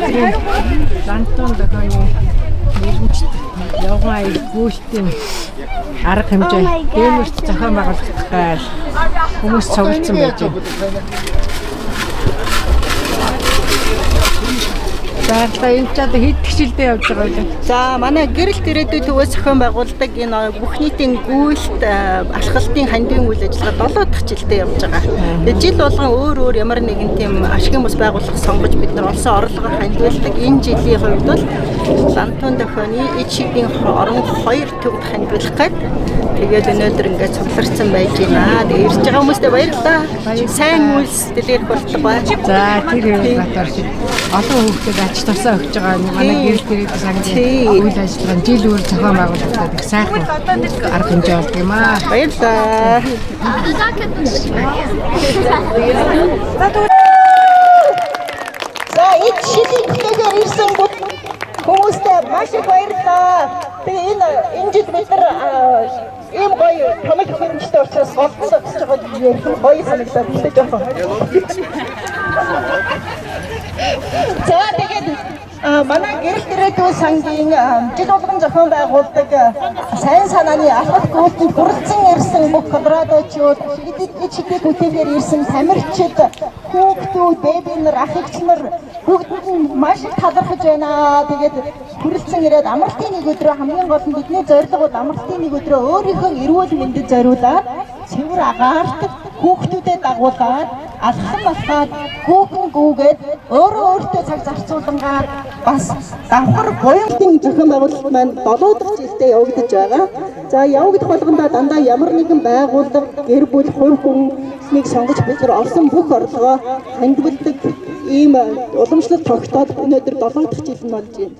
өдрийн лантон дохооны нэрмжт явган гүйлтийн арга хэмжээ геймерт зохион байгуулагдах гал хүмүүс цуглдсан байж байна. За энэ ч одоо хэд гिचэлдээ явж байгаа вэ? За манай гэрэлт ирээдүйд төвөө зохион байгуулдаг энэ бүх нийтийн гүйлт алхалтын хандийн үйл ажиллагаа 7 дахь жилдээ явж байгаа. Тэгээд жил болгон өөр ямар нэгэн тийм ашигын бус байгууллага сонгож бид нар олсон орлогоор хандвалдаг. Энэ жилийн хувьд бол лантон дохооны ичгийн орон 2 төвд хандвалах гээд тэгээд өнөөдөр ингээд цугларсан байж байна. Тэгээд ирж байгаа хүмүүстээ баярлалаа. Сайн үйлсдэл ирэх болтугай. За тэр батар шиг олон хүүхдэд ач тусаа өгч байгаа манай гэрэл ирээдүйн сангийн үйл ажиллагаа жил өөр зохион байгуулагдаад их сайхан арга хэмжээ болдог юм аа. Баярлалаа. За эд шилийн төлөөр ирсэн хүмүүстээ маш их баярлалаа. Тэгээ энэ жил бид нар ийм гоё томилх хэмжээтэй учраас голдсон гэж байгаа гоё санагдаад байна жоохон. За тэгээд манай гэрэлт ирээдүйн сангийн жил болгон зохион байгуулдаг сайн санааны алхах гүйлтийн хүрэлцэн ирсэн бүх колорадочууд, шидэд бүтээгээр ирсэн тамирчид, хүүхдүүд, бэби нар, ах эгч нар бүгд нь маш их талархаж байна. Тэгээд хүрэлцэн ирээд амралтын нэг өдрөө хамгийн гол нь бидний зорилго бол амралтын нэг өдрөө өөрийнхөө эрүүл мэндэд зориулаад цэвэр агаарт хүүхдүүдэд дагуулад алхахад хүүхэн гүүгээд өөртөө цаг зарцуулангаар бас давхар буянтын зохион байгуулалт маань 7 дахь жилдээ явагдаж байгаа. За явагдах болгондоо дандаа ямар нэгэн байгууллага, гэр бүл, хувь хүннийг сонгож бид нар олсон бүх орлогоо хандвалдаг ийм уламжлалт тогтоод өнөөдөр 7 дахь жил нь болж байна.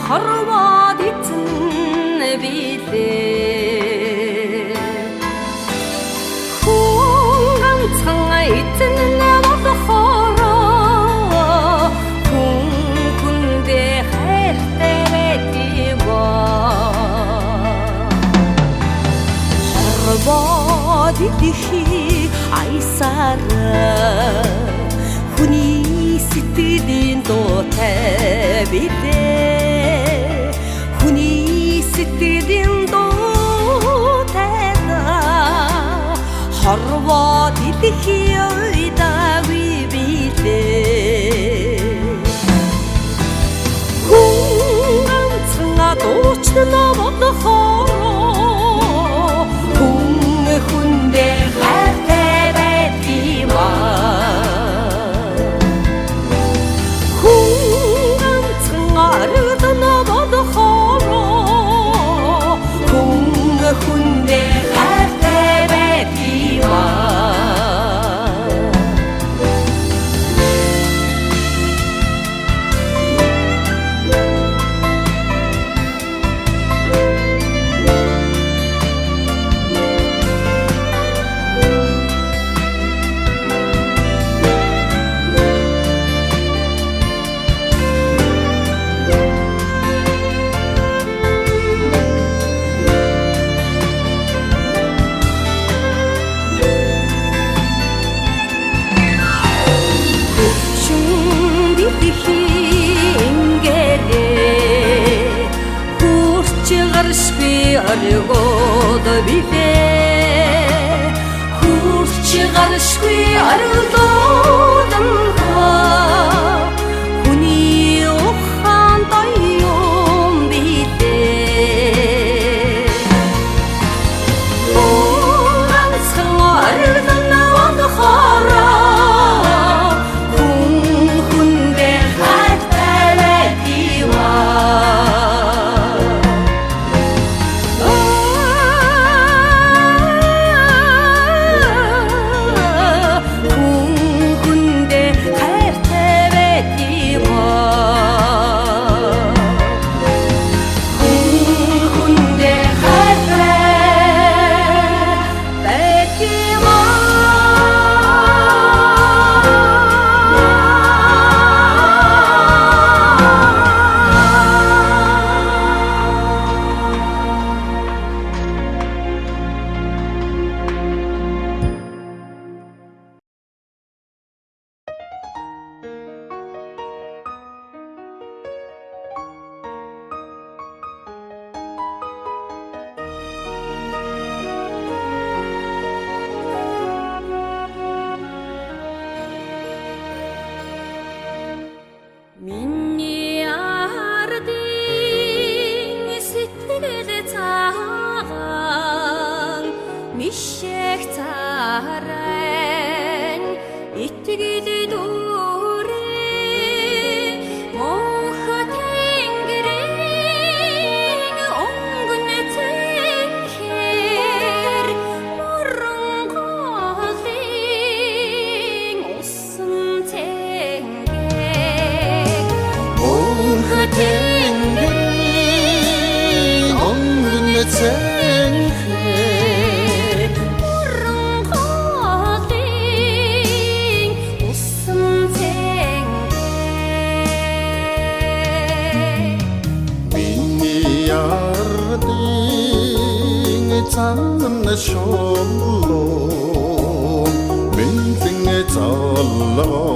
Хорвоод эзэн билээ хүн ганцхан эзэн болохоороо хүн хүндээ хайртай байдгаа хорвоод идэх айсараа хүний сэтгэлийн дуутай билээ сэтгэлийн дуутай хорвоод идэх үйдаагүй билээ хүн ганцхан дуучнаа бодохоо хүн хүндээ хайртай байдгиймаа хүн ганцхан аргаднаа бодохоо хүндээ хайртай байдгиймаа аргууд билээ хурч гаршгүй аргуудаа хүний ухаан дайм билээ ганцхан аргаднаа бодохороо шооллоо Минлэн заллоо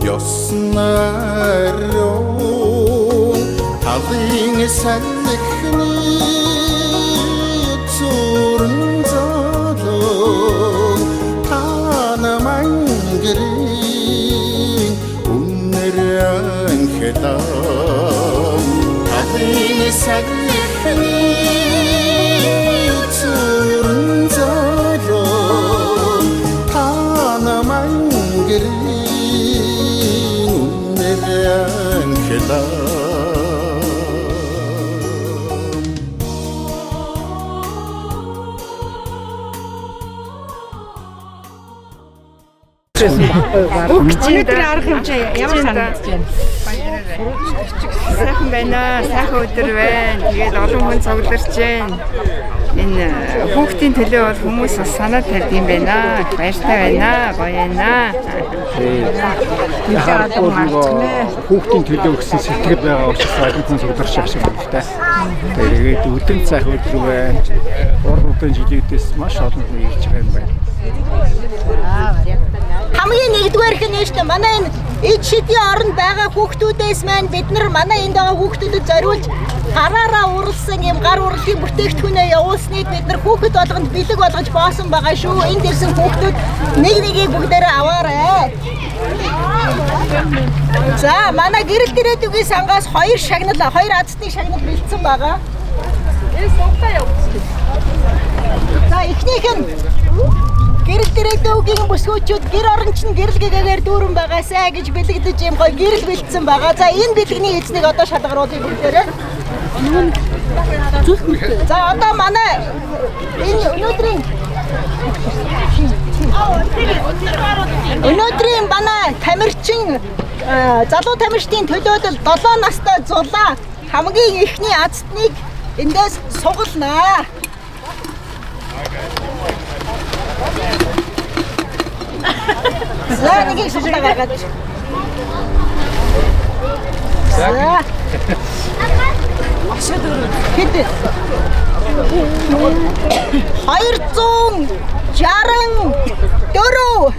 Ёснарёо Талын санхны зүрэн заллоо Тана мангэрийн үнэрэн хэтаа Талын санхны Өнөөдөр арга хэмжээ ямар санагдаж байна? Сайхан байна. Сайхан өдөр байна. Тэгээд олон хүн цугларч байна. Энэ хүүхдийн төлөө бол хүмүүс бас санаа тавьд юм байна. Баяртай байна. Гоё байна. Хүүхдийн төлөө өгсөн сэтгэл байгаа учраас олон хүн цугларч байгаа шиг байна. Тэгээд өдөр сайхан өдөр байна. Урдын жилүүдээс маш олон хүн ирж байгаа юм байна. Хамгийн нэгдүгээр хэн нь шүү дээ. Манай энэ эд шидийн оронд байгаа хүүхдүүдээс маань бид нар манай энд байгаа хүүхдүүдэд зориулж гараараа уралсан юм гар урлагийн бүтээгдэхүүнээ явуулсныг бид нар хүүхэд болгонд бэлэг болгож боосон байгаа шүү. Энд ирсэн хүүхдүүд нэг нэгийг бүгдээрээ аваарай. За манай гэрэл дээрээдүгийн сангаас 2 азтны шагнал бэлдсэн байгаа. За эхнийх нь гэрэл дээрээдүгийн бүсгүүчүүд гэр оронч нь гэрэл гэгээр дүүрэн байгаасаа гэж бэлэгдэж юм гоё гэрэл бэлдсэн байгаа. За энэ бэлгэний эзнийг одоо шалгаруулъя бүгдээрээ. За одоо манай энэ өнөөдрийн манай тамирчин залуу тамирчдын төлөөдөл 7 настай зулаа хамгийн ихний азтныг эндээс сугалнаа. За нэг их суглаа гаргаад. За. Хэд? 264.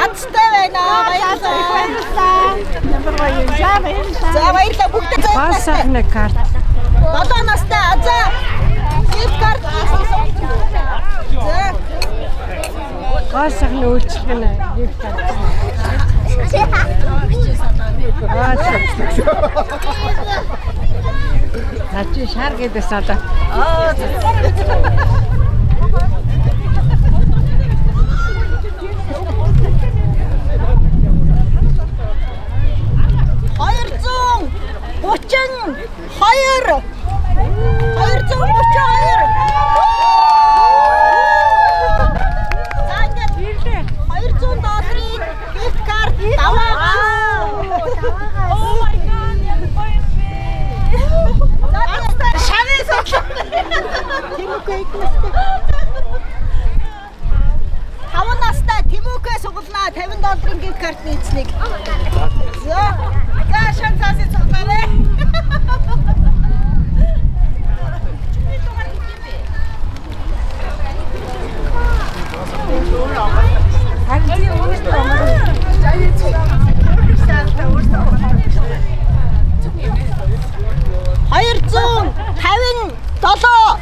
Азтай байна. Баярлалаа. За баярлалаа бүгд Басахны карт. 7 настай азаа. Gift card. За. Басахны үйлчлэг нь gift card. Начи шар гэдээс одоо. $5 Тимүкэ сугалнаа $50 gift card нийцнийг. За. За шансаас цогцолоо.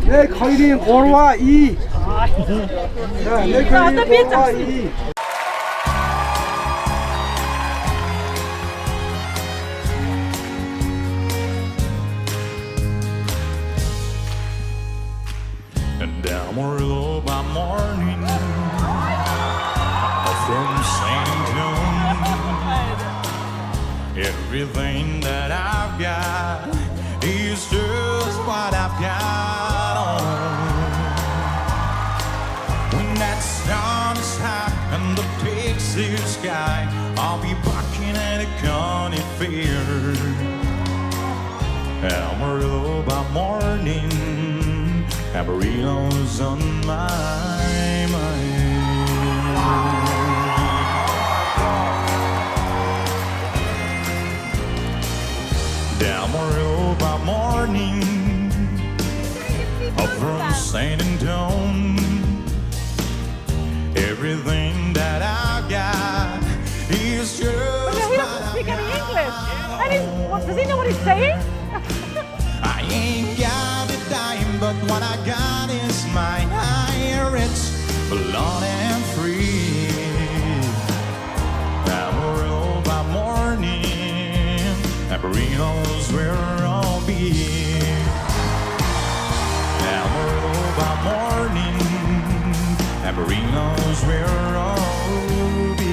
Нэг хоёрын 3-аа И. За нэг хоёрын И. And Amarillo by morning Everything that I've got is just what I've got on. When that sun is high and the pixie sky, I'll be barking at a county fair. Amarillo by morning, Amarillo's on my mind. Amarillo by morning, up from San Antonio. Everything that I got is just He doesn't speak any English. I mean, does he know what he's saying? I ain't got a dime, but what I got is mine. It's blood and free. Amarillo by morning, Amarillo's where I'll be. Amarillo by morning, Amarillo's where I'll be.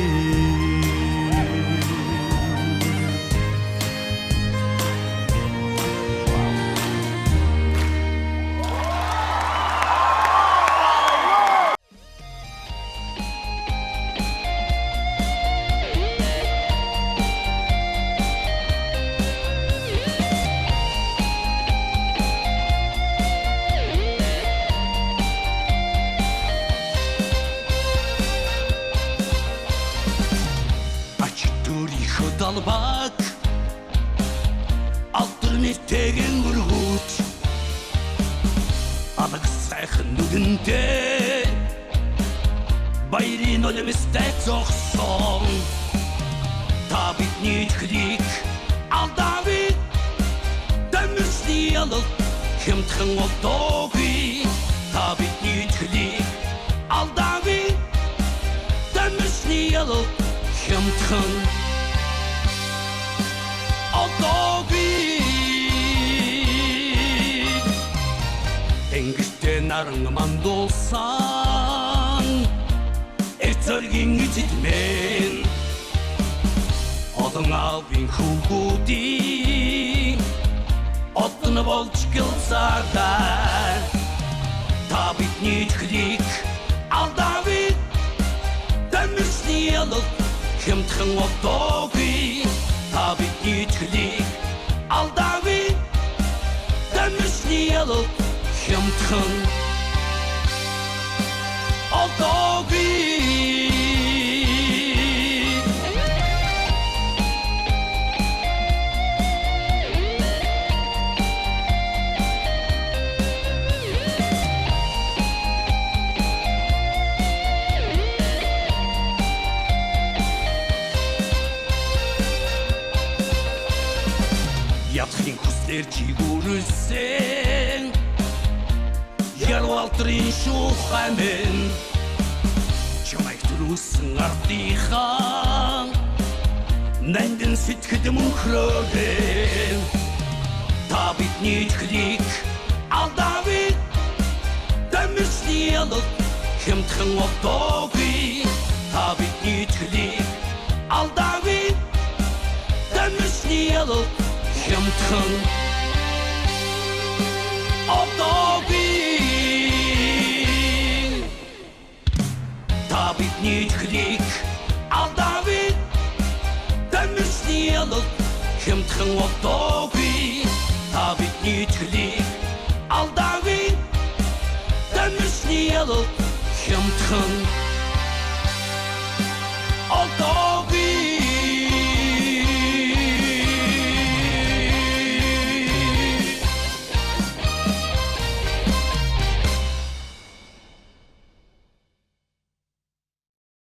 Dalbak alternativen burgut Alık sayın nugünde Bayrin ölümüzde çok son Tabit nütklik aldavit Dömüsli alık kim tıkın o doğu Tabit nütklik aldavit Dömüsli alık kim tıkın Engişte narınman dolsan Etörgin gitmen Odun albin hukudi Odunu bol çıkılsarda Tabit nütklik aldavit Dömüsli alık kim tıkın o doğu Tabit nütklik aldavit Dömüsli alık kim tıkın o doğu Yatın kuzlerci vurursen Yarvaltırın şu hemen Çamak durursun artihan Nenden sütküdüm ukröden Tabit nütklik aldavit Dömüsli alık kim tıkın o doğu Tabit nütklik aldavit Dömüsli alık kim tıkın o doğu Tabit nütklik aldavit Dömüsli alık kim tıkın o doğu Tabit nütklik aldavit Dömüsli alık kim tıkın